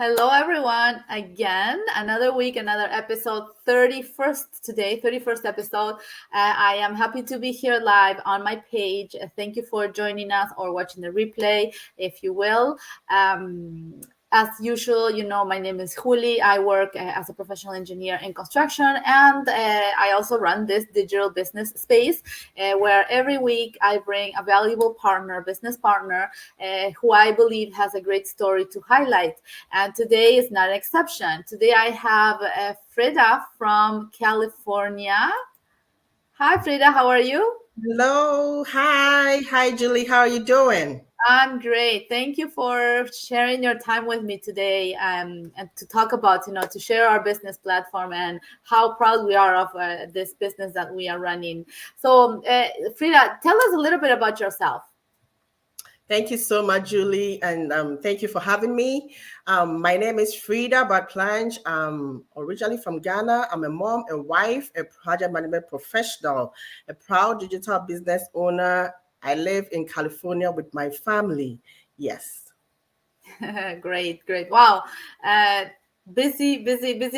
Hello, everyone. Again, another week, another episode, 31st today, 31st episode. I am happy to be here live on my page. Thank you for joining us or watching the replay, if you will. As usual, my name is Juli. I work as a professional engineer in construction, and I also run this digital business space where every week I bring a valuable partner, business partner, who I believe has a great story to highlight. And today is not an exception. Today I have Freda from California. Hi, Freda. How are you? Hello. Hi, Julie. How are you doing? I'm great. Thank you for sharing your time with me today, and to talk about, to share our business platform and how proud we are of this business that we are running. So, Frida, tell us a little bit about yourself. Thank you so much, Julie, and thank you for having me. My name is Freda Bartlange. I'm originally from Ghana. I'm a mom, a wife, a project management professional, a proud digital business owner. I live in California with my family. Yes. Great, great. Wow. Uh, busy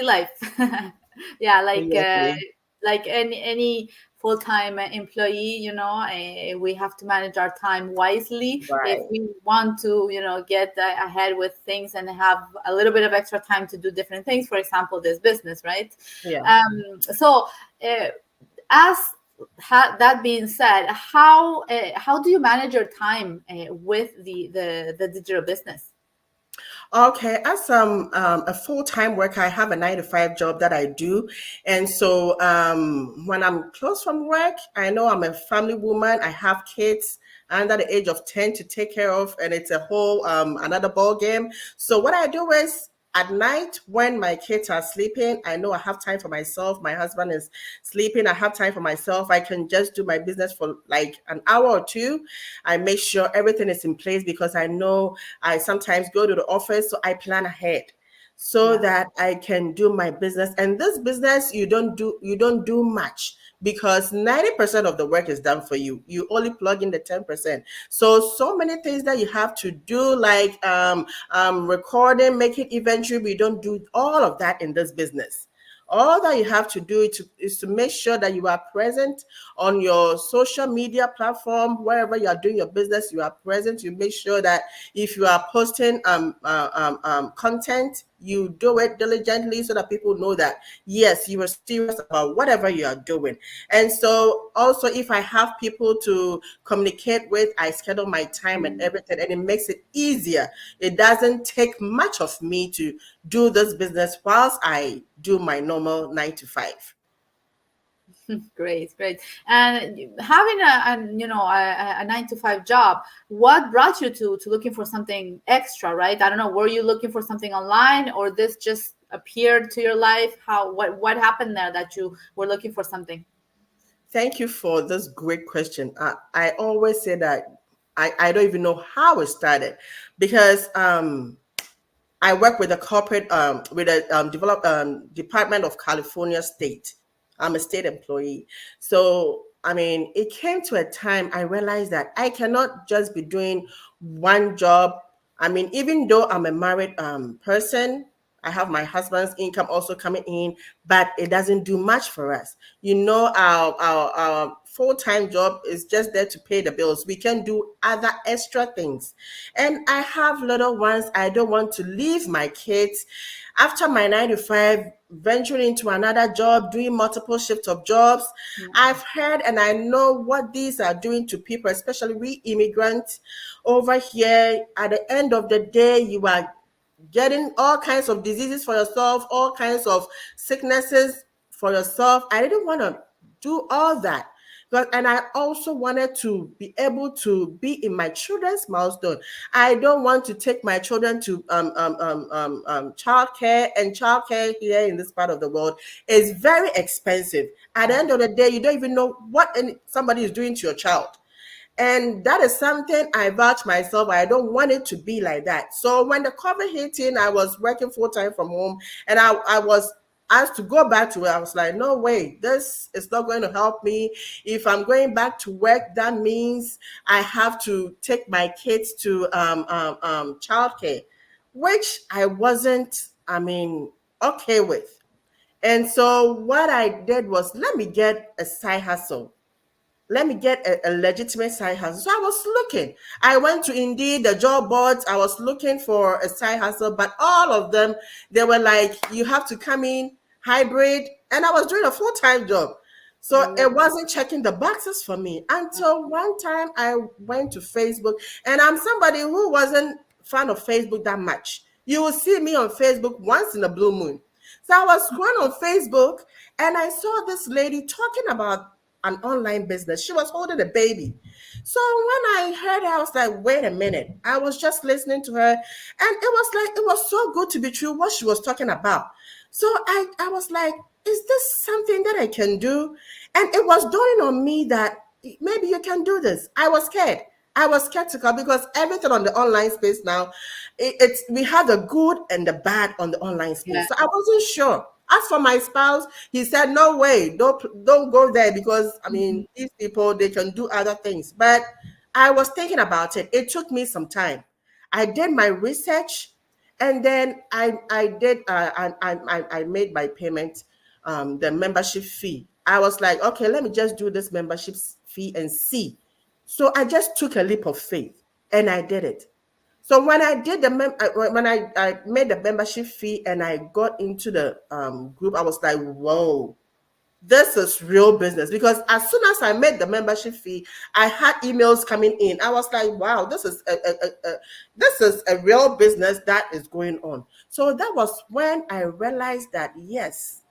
life. Yeah, Seriously. like any full-time employee, we have to manage our time wisely if Right. we want to, get ahead with things and have a little bit of extra time to do different things. For example, this business, right? Yeah. So, uh, as that being said, how do you manage your time with the digital business? Okay, as a full-time worker, I have a 9 to 5 job that I do. And so when I'm close from work, I know I'm a family woman. I have kids under the age of 10 to take care of, and it's a whole another ball game. So what I do is at night when my kids are sleeping, I know I have time for myself. My husband is sleeping. I have time for myself. I can just do my business for like an hour or two. I make sure everything is in place because I know I sometimes go to the office, so I plan ahead so Yeah. that I can do my business. And this business, you don't do much because 90% of the work is done for you. You only plug in the 10%. So many things that you have to do, like recording, making inventory. We don't do all of that in this business. All that you have to do is to make sure that you are present on your social media platform, wherever you are doing your business, you are present. You make sure that if you are posting content, you do it diligently so that people know that yes, you are serious about whatever you are doing. And so also, if I have people to communicate with, I schedule my time and everything, and it makes it easier. It doesn't take much of me to do this business whilst I do my normal 9 to 5. Great, great. And having a 9 to 5 job, what brought you to looking for something extra, right? I don't know. Were you looking for something online, or this just appeared to your life? What happened there that you were looking for something? Thank you for this great question. I always say that I don't even know how it started because I work with a corporate with a Department of California State. I'm a state employee. So I mean, it came to a time I realized that I cannot just be doing one job. I mean, even though I'm a married person, I have my husband's income also coming in, but it doesn't do much for us. Our full-time job is just there to pay the bills. We can do other extra things. And I have little ones. I don't want to leave my kids after my 9 to 5, venturing into another job, doing multiple shifts of jobs. I've heard and I know what these are doing to people, especially we immigrants over here. At the end of the day, you are getting all kinds of diseases for yourself, all kinds of sicknesses for yourself. I didn't want to do all that. And I also wanted to be able to be in my children's milestone. I don't want to take my children to childcare, and childcare here in this part of the world is very expensive. At the end of the day, you don't even know what somebody is doing to your child. And that is something I vouch myself. I don't want it to be like that. So when the COVID hit in, I was working full time from home, and I was asked to go back to it. I was like, no way, this is not going to help me. If I'm going back to work, that means I have to take my kids to childcare. which I wasn't, I mean, okay with. And so what I did was, let me get a side hustle. Let me get a legitimate side hustle. So I was looking. I went to Indeed, the job boards. I was looking for a side hustle, but all of them, they were like, you have to come in hybrid. And I was doing a full-time job. So it Mm, wasn't checking the boxes for me until one time I went to Facebook, and I'm somebody who wasn't fan of Facebook that much. You will see me on Facebook once in a blue moon. So I was going on Facebook and I saw this lady talking about an online business. She was holding a baby. So when I heard her, I was like, wait a minute. I was just listening to her, and it was like, it was so good to be true what she was talking about. So I was like, is this something that I can do? And it was dawning on me that maybe you can do this. I was scared. I was skeptical because everything on the online space now, it's we have the good and the bad on the online space. yeah. So I wasn't sure. As for my spouse, he said, "No way, don't go there because I mean Mhm. these people they can do other things." But I was thinking about it. It took me some time. I did my research, and then I did I made my payment, the membership fee. I was like, okay, let me just do this membership fee and see. So I just took a leap of faith and I did it. So when I did the when I made the membership fee and I got into the group, I was like, whoa, this is real business. Because as soon as I made the membership fee, I had emails coming in. I was like, wow, this is a real business that is going on. So that was when I realized that yes,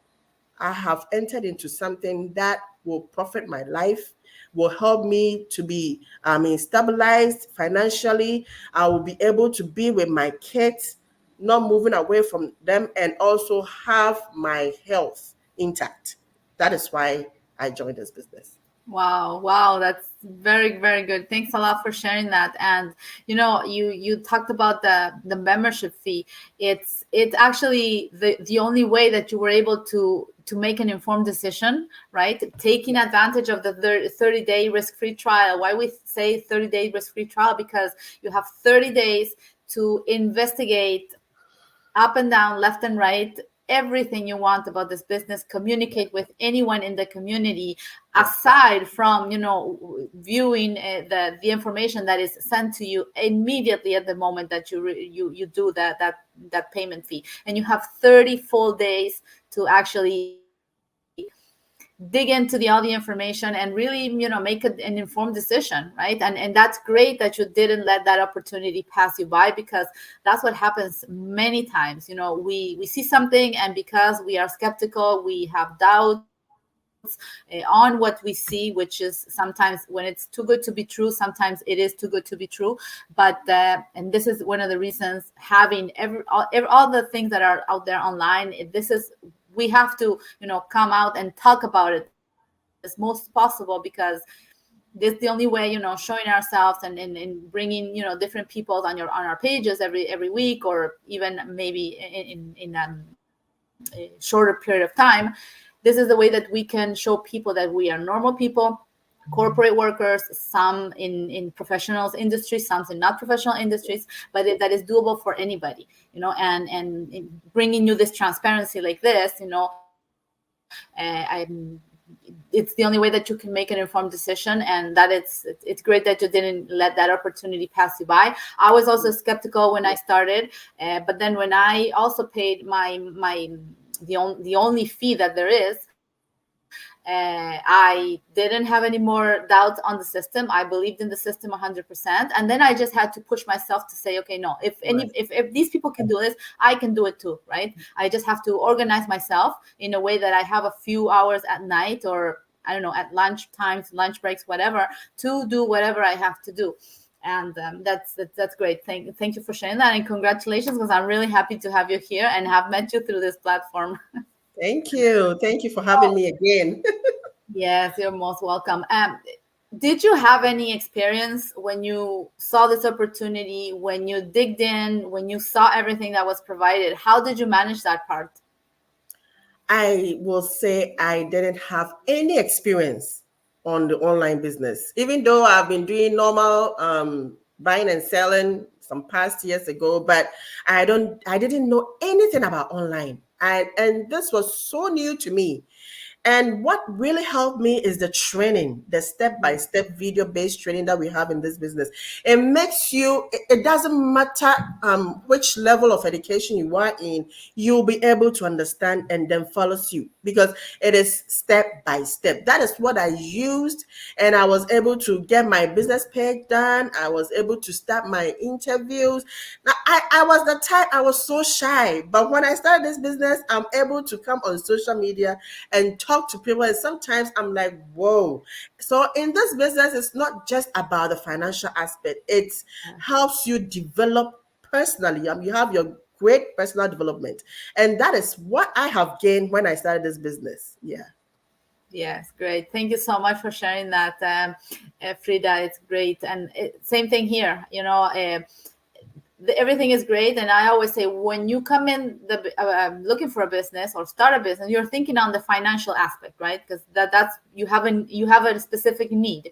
I have entered into something that will profit my life, will help me to be, I mean, stabilized financially. I will be able to be with my kids, not moving away from them, and also have my health intact. That is why I joined this business. Wow, wow, that's very, very good. Thanks a lot for sharing that. And you talked about the membership fee. It's actually the only way that you were able to make an informed decision, right? Taking advantage of the 30-day risk-free trial. Why we say 30-day risk-free trial? Because you have 30 days to investigate up and down, left and right, everything you want about this business, communicate with anyone in the community, Yeah. aside from viewing the information that is sent to you immediately at the moment that you do that payment fee. And you have 30 full days to actually dig into all the information and really make an informed decision, right? And that's great that you didn't let that opportunity pass you by, because that's what happens many times. We see something, and because we are skeptical, we have doubts on what we see, which is sometimes, when it's too good to be true, sometimes it is too good to be true. But and this is one of the reasons, having all the things that are out there online, this is, we have to come out and talk about it as most possible, because this is the only way, showing ourselves and bringing different people on our pages every week, or even maybe in a shorter period of time. This is the way that we can show people that we are normal people, corporate workers, some in professionals industries, some in not professional industries, but that is doable for anybody. And bringing you this transparency like this, it's the only way that you can make an informed decision. And that it's great that you didn't let that opportunity pass you by. I was also skeptical when I started, but then when I also paid the only fee that there is, I didn't have any more doubts on the system. I believed in the system 100%, and then I just had to push myself to say, okay, no, Right. if these people can do this, I can do it too, right? I just have to organize myself in a way that I have a few hours at night, or I don't know, at lunch times, lunch breaks, whatever, to do whatever I have to do. And that's great. Thank you for sharing that, and congratulations, because I'm really happy to have you here and have met you through this platform. Thank you. Thank you for having me again. Yes, you're most welcome. Did you have any experience when you saw this opportunity, when you digged in, when you saw everything that was provided? How did you manage that part? I will say I didn't have any experience on the online business, even though I've been doing normal buying and selling some past years ago, but I didn't know anything about online. And this was so new to me. And what really helped me is the training, the step-by-step video-based training that we have in this business. It makes you, it doesn't matter which level of education you are in, you'll be able to understand and then follow suit because it is step by step. That is what I used, and I was able to get my business page done. I was able to start my interviews. Now, I was the type, I was so shy, but when I started this business, I'm able to come on social media and talk to people, and sometimes I'm like, whoa. So in this business, it's not just about the financial aspect. It helps you develop personally. You have your great personal development, and that is what I have gained when I started this business. Yeah. Yes, great. Thank you so much for sharing that, Frida. It's great. And same thing here. Everything is great. And I always say, when you come in looking for a business or start a business, you're thinking on the financial aspect, right? Because that's you have a specific need,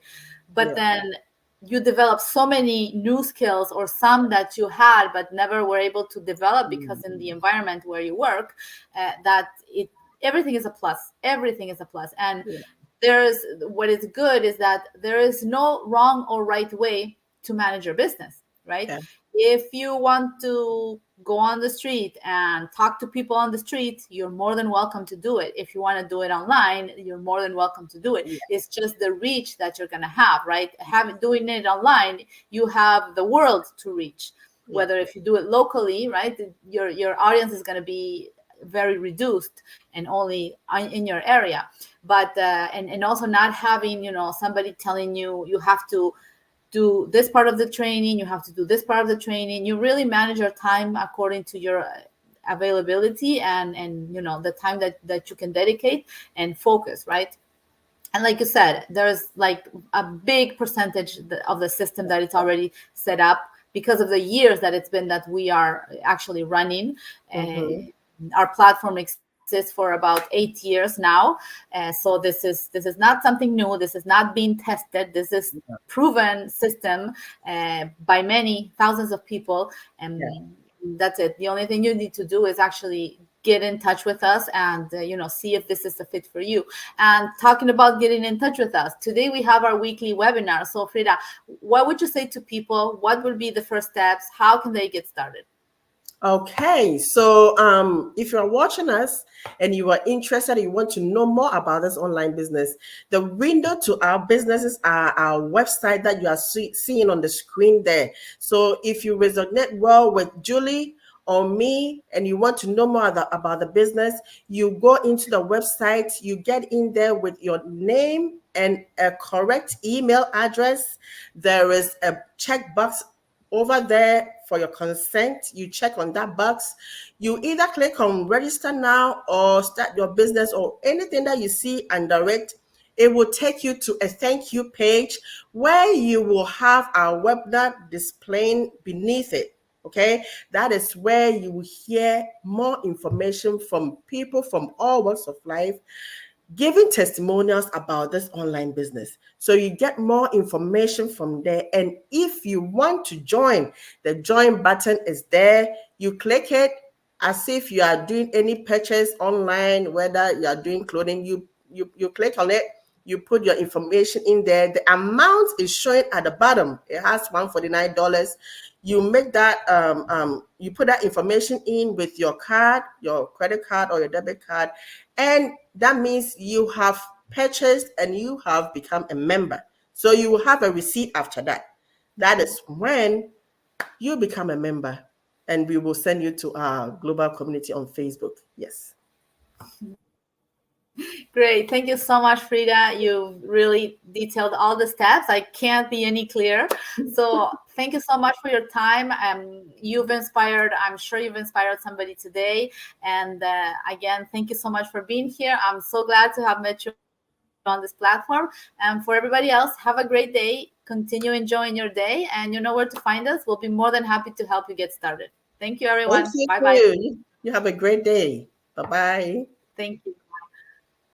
but Yeah. then you develop so many new skills, or some that you had but never were able to develop because in the environment where you work, that it everything is a plus. Everything is a plus. And Yeah. what is good is that there is no wrong or right way to manage your business, right? Yeah. If you want to go on the street and talk to people on the street, you're more than welcome to do it. If you want to do it online, you're more than welcome to do it. Yeah. It's just the reach that you're going to have, right? Doing it online, you have the world to reach. Yeah. Whether if you do it locally, right, your audience is going to be very reduced and only in your area. But and also not having somebody telling you have to do this part of the training, you have to do this part of the training. You really manage your time according to your availability and the time that you can dedicate and focus, right? And like you said, there's like a big percentage of the system that it's already set up because of the years that it's been that we are actually running. Mm-hmm. Our platform exists for about 8 years now. So this is not something new. This is not being tested. This is proven system by many thousands of people. Yeah. And that's it. The only thing you need to do is actually get in touch with us and see if this is a fit for you. And talking about getting in touch with us, today we have our weekly webinar. So Frida, what would you say to people? What would be the first steps? How can they get started? Okay, so if you're watching us and you are interested, you want to know more about this online business, the window to our businesses are our website that you are seeing on the screen there. So if you resonate well with Julie or me and you want to know more about the business, you go into the website, you get in there with your name and a correct email address. There is a checkbox over there for your consent. You check on that box. You either click on register now or start your business or anything that you see under it. It will take you to a thank you page where you will have our webinar displaying beneath it. Okay, that is where you will hear more information from people from all walks of life giving testimonials about this online business. So you get more information from there. And if you want to join, the join button is there. You click it as if you are doing any purchase online, whether you are doing clothing, you click on it, you put your information in there. The amount is showing at the bottom. It has $149. You make that you put that information in with your card, your credit card or your debit card, and that means you have purchased and you have become a member. So you will have a receipt after that. That is when you become a member, and we will send you to our global community on Facebook. Yes. Great. Thank you so much, Frida. You really detailed all the steps. I can't be any clearer. So thank you so much for your time. I'm sure you've inspired somebody today. And again, thank you so much for being here. I'm so glad to have met you on this platform. And for everybody else, have a great day. Continue enjoying your day. And you know where to find us. We'll be more than happy to help you get started. Thank you, Thank everyone. you Bye-bye. too. You have a great day. Bye bye. Thank you.